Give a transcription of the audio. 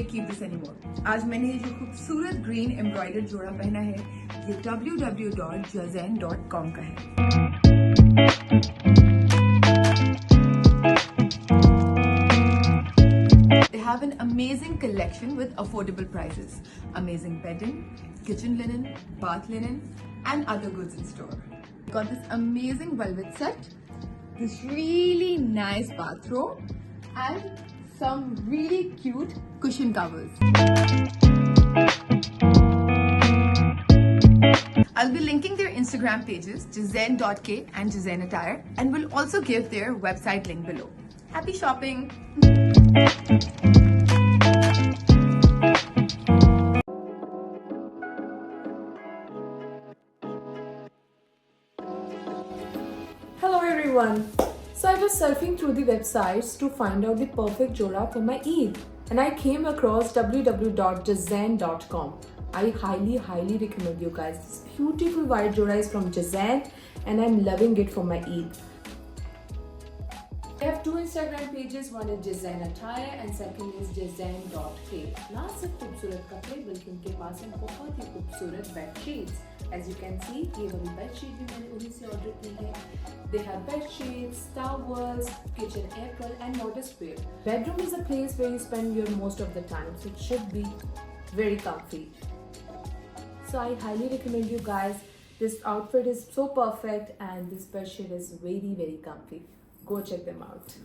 can't keep this anymore. आज मैंने ये जो खूबसूरत green embroidered जोड़ा पहना है, ये www.jayzn.com का है. They have an amazing collection with affordable prices. Amazing bedding, kitchen linen, bath linen, and other goods in store. Got this amazing velvet set, this really nice bathrobe, and some really cute cushion covers. I'll be linking their Instagram pages, jayzn.k and jayzn attire, and will also give their website link below. Happy shopping! Hello everyone. So I was surfing through the websites to find out the perfect jora for my Eid, and I came across www.jayzn.com. I highly recommend you guys. This beautiful white jora is from jayzn and I'm loving it for my Eid. I have two Instagram pages, one is jayzn attire and second is jayzn.k. ना सिर्फ खूबसूरत कपड़े बल्कि उनके पास हैं बहुत ही खूबसूरत bed sheets. As you can see, ये वाली बेड शीट भी मैंने उन्हीं से ऑर्डर की है. They have bed sheets, towels, kitchen apron and notice wear. Bedroom is a place where you spend your most of the time, so it should be very comfy. So I highly recommend you guys. This outfit is so perfect and this bed sheet is very comfy. Go check them out.